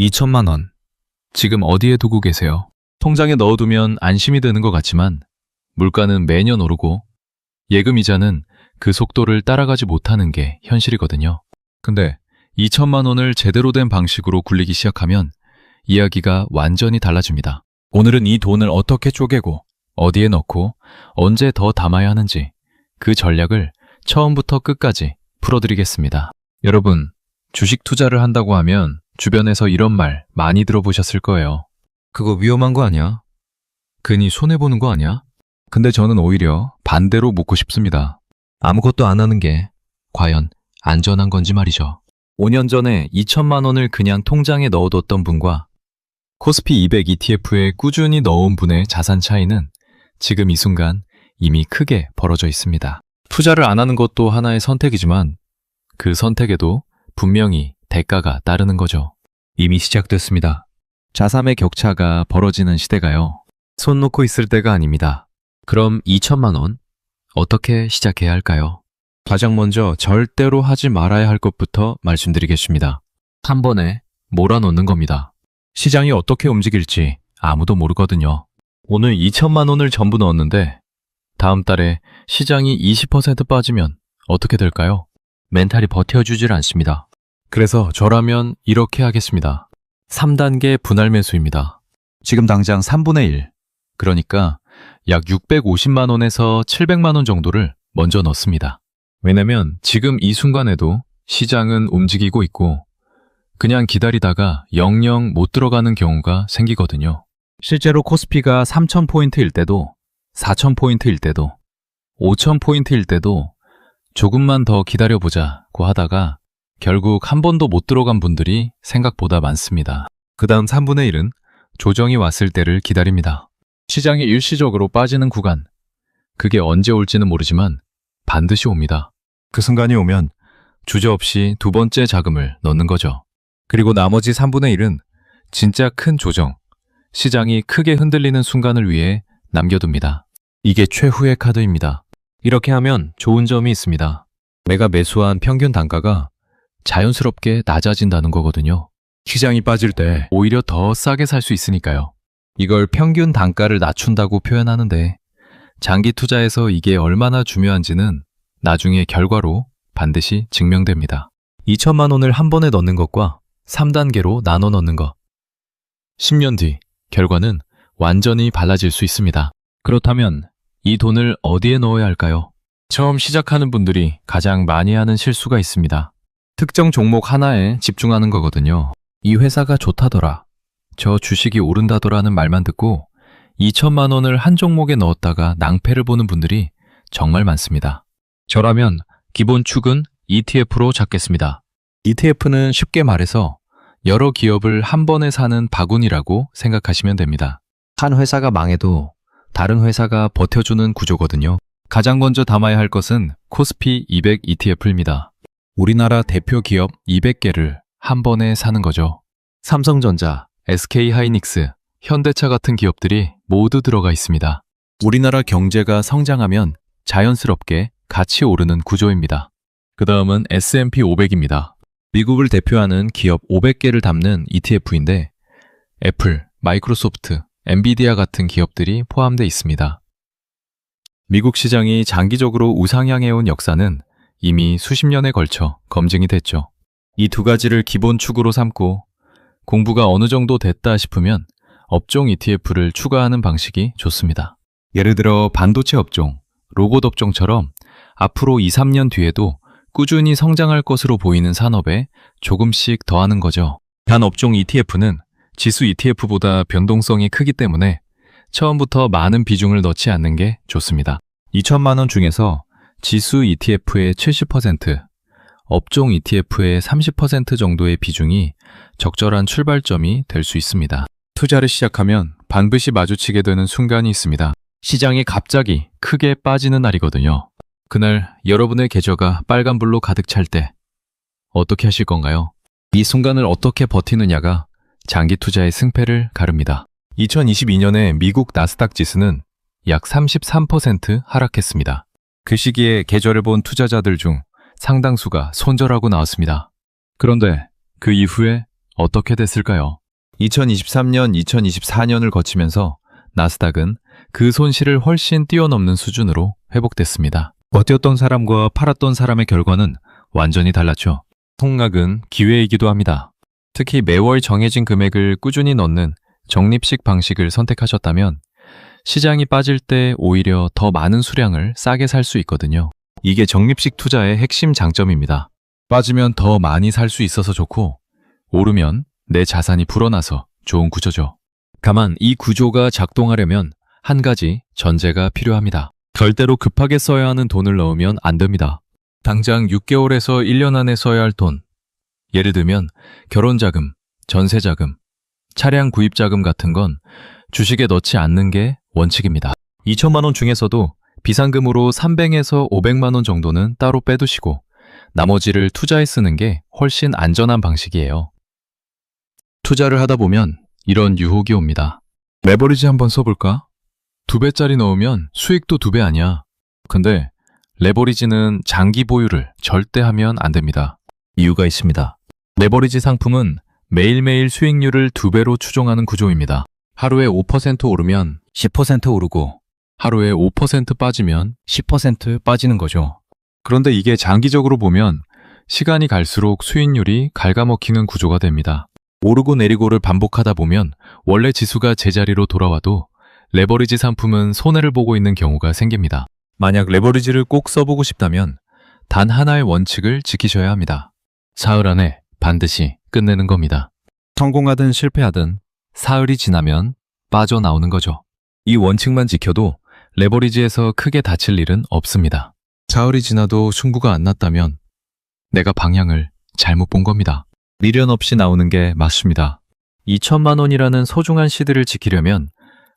2천만 원. 지금 어디에 두고 계세요? 통장에 넣어두면 안심이 되는 것 같지만 물가는 매년 오르고 예금 이자는 그 속도를 따라가지 못하는 게 현실이거든요. 근데 2천만 원을 제대로 된 방식으로 굴리기 시작하면 이야기가 완전히 달라집니다. 오늘은 이 돈을 어떻게 쪼개고 어디에 넣고 언제 더 담아야 하는지 그 전략을 처음부터 끝까지 풀어드리겠습니다. 여러분, 주식 투자를 한다고 하면 주변에서 이런 말 많이 들어보셨을 거예요. 그거 위험한 거 아니야? 괜히 손해보는 거 아니야? 근데 저는 오히려 반대로 묻고 싶습니다. 아무것도 안 하는 게 과연 안전한 건지 말이죠. 5년 전에 2천만 원을 그냥 통장에 넣어뒀던 분과 코스피 200 ETF에 꾸준히 넣은 분의 자산 차이는 지금 이 순간 이미 크게 벌어져 있습니다. 투자를 안 하는 것도 하나의 선택이지만 그 선택에도 분명히 대가가 따르는 거죠. 이미 시작됐습니다. 자산의 격차가 벌어지는 시대가요. 손 놓고 있을 때가 아닙니다. 그럼 2천만 원 어떻게 시작해야 할까요? 가장 먼저 절대로 하지 말아야 할 것부터 말씀드리겠습니다. 한 번에 몰아넣는 겁니다. 시장이 어떻게 움직일지 아무도 모르거든요. 오늘 2천만 원을 전부 넣었는데 다음 달에 시장이 20% 빠지면 어떻게 될까요? 멘탈이 버텨주질 않습니다. 그래서 저라면 이렇게 하겠습니다. 3단계 분할 매수입니다. 지금 당장 3분의 1, 그러니까 약 650만 원에서 700만 원 정도를 먼저 넣습니다. 왜냐면 지금 이 순간에도 시장은 움직이고 있고 그냥 기다리다가 영영 못 들어가는 경우가 생기거든요. 실제로 코스피가 3,000포인트일 때도 4,000포인트일 때도 5,000포인트일 때도 조금만 더 기다려보자고 하다가 결국 한 번도 못 들어간 분들이 생각보다 많습니다. 그 다음 3분의 1은 조정이 왔을 때를 기다립니다. 시장이 일시적으로 빠지는 구간, 그게 언제 올지는 모르지만 반드시 옵니다. 그 순간이 오면 주저없이 두 번째 자금을 넣는 거죠. 그리고 나머지 3분의 1은 진짜 큰 조정, 시장이 크게 흔들리는 순간을 위해 남겨둡니다. 이게 최후의 카드입니다. 이렇게 하면 좋은 점이 있습니다. 내가 매수한 평균 단가가 자연스럽게 낮아진다는 거거든요. 시장이 빠질 때 오히려 더 싸게 살 수 있으니까요. 이걸 평균 단가를 낮춘다고 표현하는데 장기 투자에서 이게 얼마나 중요한지는 나중에 결과로 반드시 증명됩니다. 2천만 원을 한 번에 넣는 것과 3단계로 나눠 넣는 것. 10년 뒤 결과는 완전히 달라질 수 있습니다. 그렇다면 이 돈을 어디에 넣어야 할까요? 처음 시작하는 분들이 가장 많이 하는 실수가 있습니다. 특정 종목 하나에 집중하는 거거든요. 이 회사가 좋다더라, 저 주식이 오른다더라는 말만 듣고 2천만 원을 한 종목에 넣었다가 낭패를 보는 분들이 정말 많습니다. 저라면 기본 축은 ETF로 잡겠습니다. ETF는 쉽게 말해서 여러 기업을 한 번에 사는 바구니라고 생각하시면 됩니다. 한 회사가 망해도 다른 회사가 버텨주는 구조거든요. 가장 먼저 담아야 할 것은 코스피 200 ETF입니다. 우리나라 대표 기업 200개를 한 번에 사는 거죠. 삼성전자, SK하이닉스, 현대차 같은 기업들이 모두 들어가 있습니다. 우리나라 경제가 성장하면 자연스럽게 같이 오르는 구조입니다. 그 다음은 S&P 500입니다. 미국을 대표하는 기업 500개를 담는 ETF인데 애플, 마이크로소프트, 엔비디아 같은 기업들이 포함되어 있습니다. 미국 시장이 장기적으로 우상향해온 역사는 이미 수십 년에 걸쳐 검증이 됐죠. 이 두 가지를 기본 축으로 삼고 공부가 어느 정도 됐다 싶으면 업종 ETF를 추가하는 방식이 좋습니다. 예를 들어 반도체 업종, 로봇 업종처럼 앞으로 2, 3년 뒤에도 꾸준히 성장할 것으로 보이는 산업에 조금씩 더하는 거죠. 단 업종 ETF는 지수 ETF보다 변동성이 크기 때문에 처음부터 많은 비중을 넣지 않는 게 좋습니다. 2천만 원 중에서 지수 ETF의 70%, 업종 ETF의 30% 정도의 비중이 적절한 출발점이 될 수 있습니다. 투자를 시작하면 반드시 마주치게 되는 순간이 있습니다. 시장이 갑자기 크게 빠지는 날이거든요. 그날 여러분의 계좌가 빨간불로 가득 찰 때 어떻게 하실 건가요? 이 순간을 어떻게 버티느냐가 장기 투자의 승패를 가릅니다. 2022년에 미국 나스닥 지수는 약 33% 하락했습니다. 그 시기에 계절을 본 투자자들 중 상당수가 손절하고 나왔습니다. 그런데 그 이후에 어떻게 됐을까요? 2023년, 2024년을 거치면서 나스닥은 그 손실을 훨씬 뛰어넘는 수준으로 회복됐습니다. 버텼던 사람과 팔았던 사람의 결과는 완전히 달랐죠. 폭락은 기회이기도 합니다. 특히 매월 정해진 금액을 꾸준히 넣는 적립식 방식을 선택하셨다면 시장이 빠질 때 오히려 더 많은 수량을 싸게 살 수 있거든요. 이게 적립식 투자의 핵심 장점입니다. 빠지면 더 많이 살 수 있어서 좋고 오르면 내 자산이 불어나서 좋은 구조죠. 다만 이 구조가 작동하려면 한 가지 전제가 필요합니다. 절대로 급하게 써야 하는 돈을 넣으면 안 됩니다. 당장 6개월에서 1년 안에 써야 할 돈, 예를 들면 결혼자금, 전세자금, 차량 구입자금 같은 건 주식에 넣지 않는 게 원칙입니다. 2천만 원 중에서도 비상금으로 300에서 500만 원 정도는 따로 빼두시고 나머지를 투자에 쓰는 게 훨씬 안전한 방식이에요. 투자를 하다 보면 이런 유혹이 옵니다. 레버리지 한번 써볼까? 2배짜리 넣으면 수익도 2배 아니야. 근데 레버리지는 장기 보유를 절대 하면 안 됩니다. 이유가 있습니다. 레버리지 상품은 매일매일 수익률을 2배로 추종하는 구조입니다. 하루에 5% 오르면 10% 오르고 하루에 5% 빠지면 10% 빠지는 거죠. 그런데 이게 장기적으로 보면 시간이 갈수록 수익률이 갉아먹히는 구조가 됩니다. 오르고 내리고를 반복하다 보면 원래 지수가 제자리로 돌아와도 레버리지 상품은 손해를 보고 있는 경우가 생깁니다. 만약 레버리지를 꼭 써보고 싶다면 단 하나의 원칙을 지키셔야 합니다. 사흘 안에 반드시 끝내는 겁니다. 성공하든 실패하든 사흘이 지나면 빠져나오는 거죠. 이 원칙만 지켜도 레버리지에서 크게 다칠 일은 없습니다. 사흘이 지나도 승부가 안 났다면 내가 방향을 잘못 본 겁니다. 미련 없이 나오는 게 맞습니다. 2천만 원이라는 소중한 시드를 지키려면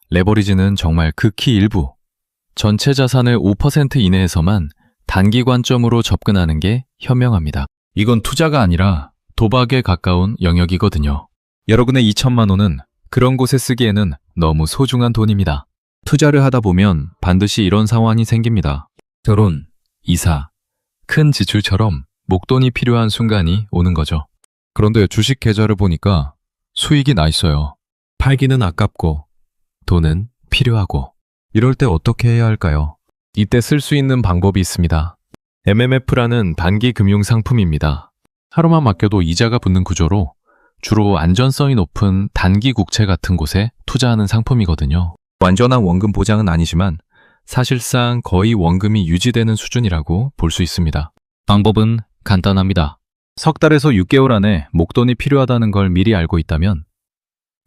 레버리지는 정말 극히 일부, 전체 자산의 5% 이내에서만 단기 관점으로 접근하는 게 현명합니다. 이건 투자가 아니라 도박에 가까운 영역이거든요. 여러분의 2천만 원은 그런 곳에 쓰기에는 너무 소중한 돈입니다. 투자를 하다 보면 반드시 이런 상황이 생깁니다. 결혼, 이사, 큰 지출처럼 목돈이 필요한 순간이 오는 거죠. 그런데 주식 계좌를 보니까 수익이 나 있어요. 팔기는 아깝고 돈은 필요하고 이럴 때 어떻게 해야 할까요? 이때 쓸 수 있는 방법이 있습니다. MMF라는 단기 금융 상품입니다. 하루만 맡겨도 이자가 붙는 구조로 주로 안전성이 높은 단기 국채 같은 곳에 투자하는 상품이거든요. 완전한 원금 보장은 아니지만 사실상 거의 원금이 유지되는 수준이라고 볼 수 있습니다. 방법은 간단합니다. 석 달에서 6개월 안에 목돈이 필요하다는 걸 미리 알고 있다면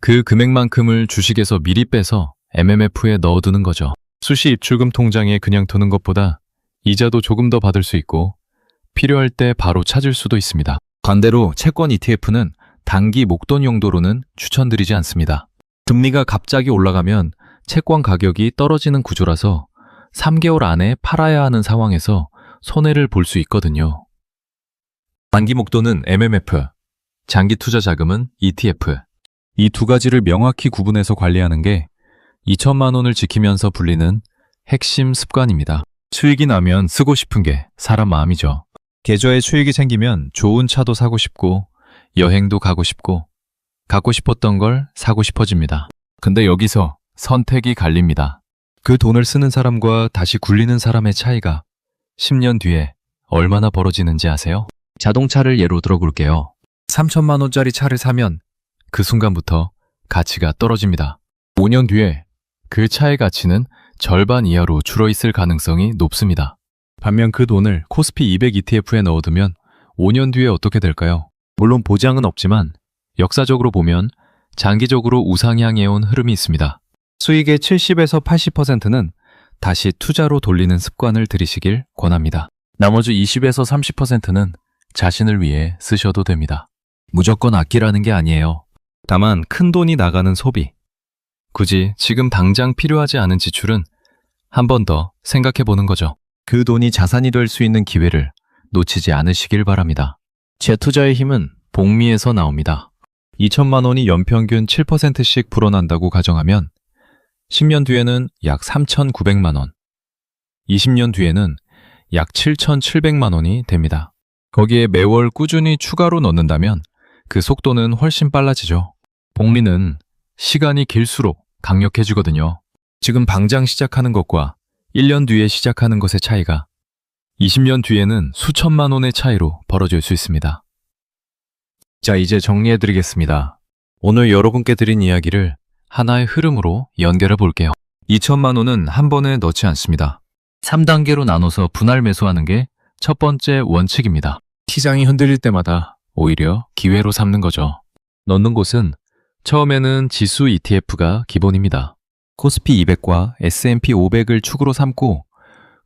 그 금액만큼을 주식에서 미리 빼서 MMF에 넣어두는 거죠. 수시 입출금 통장에 그냥 두는 것보다 이자도 조금 더 받을 수 있고 필요할 때 바로 찾을 수도 있습니다. 반대로 채권 ETF는 단기 목돈 용도로는 추천드리지 않습니다. 금리가 갑자기 올라가면 채권 가격이 떨어지는 구조라서 3개월 안에 팔아야 하는 상황에서 손해를 볼 수 있거든요. 단기 목돈은 MMF, 장기 투자 자금은 ETF. 이 두 가지를 명확히 구분해서 관리하는 게 2천만 원을 지키면서 불리는 핵심 습관입니다. 수익이 나면 쓰고 싶은 게 사람 마음이죠. 계좌에 수익이 생기면 좋은 차도 사고 싶고 여행도 가고 싶고 갖고 싶었던 걸 사고 싶어집니다. 근데 여기서 선택이 갈립니다. 그 돈을 쓰는 사람과 다시 굴리는 사람의 차이가 10년 뒤에 얼마나 벌어지는지 아세요? 자동차를 예로 들어볼게요. 3천만 원짜리 차를 사면 그 순간부터 가치가 떨어집니다. 5년 뒤에 그 차의 가치는 절반 이하로 줄어있을 가능성이 높습니다. 반면 그 돈을 코스피 200 ETF에 넣어두면 5년 뒤에 어떻게 될까요? 물론 보장은 없지만 역사적으로 보면 장기적으로 우상향해온 흐름이 있습니다. 수익의 70에서 80%는 다시 투자로 돌리는 습관을 들이시길 권합니다. 나머지 20에서 30%는 자신을 위해 쓰셔도 됩니다. 무조건 아끼라는 게 아니에요. 다만 큰 돈이 나가는 소비, 굳이 지금 당장 필요하지 않은 지출은 한 번 더 생각해 보는 거죠. 그 돈이 자산이 될 수 있는 기회를 놓치지 않으시길 바랍니다. 제 투자의 힘은 복미에서 나옵니다. 2천만 원이 연평균 7%씩 불어난다고 가정하면 10년 뒤에는 약 3,900만 원, 20년 뒤에는 약 7,700만 원이 됩니다. 거기에 매월 꾸준히 추가로 넣는다면 그 속도는 훨씬 빨라지죠. 복리는 시간이 길수록 강력해지거든요. 지금 당장 시작하는 것과 1년 뒤에 시작하는 것의 차이가 20년 뒤에는 수천만 원의 차이로 벌어질 수 있습니다. 자, 이제 정리해드리겠습니다. 오늘 여러분께 드린 이야기를 하나의 흐름으로 연결해 볼게요. 2천만 원은 한 번에 넣지 않습니다. 3단계로 나눠서 분할 매수하는 게 첫 번째 원칙입니다. 시장이 흔들릴 때마다 오히려 기회로 삼는 거죠. 넣는 곳은 처음에는 지수 ETF가 기본입니다. 코스피 200과 S&P 500을 축으로 삼고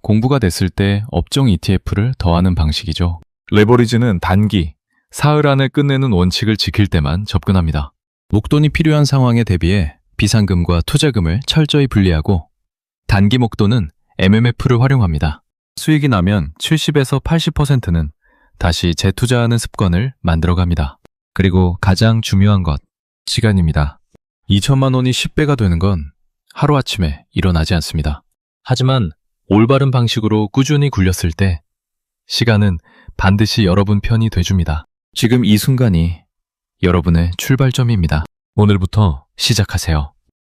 공부가 됐을 때 업종 ETF를 더하는 방식이죠. 레버리지는 단기, 사흘 안에 끝내는 원칙을 지킬 때만 접근합니다. 목돈이 필요한 상황에 대비해 비상금과 투자금을 철저히 분리하고 단기 목돈은 MMF를 활용합니다. 수익이 나면 70에서 80%는 다시 재투자하는 습관을 만들어갑니다. 그리고 가장 중요한 것, 시간입니다. 2천만 원이 10배가 되는 건 하루아침에 일어나지 않습니다. 하지만 올바른 방식으로 꾸준히 굴렸을 때 시간은 반드시 여러분 편이 돼줍니다. 지금 이 순간이 여러분의 출발점입니다. 오늘부터 시작하세요.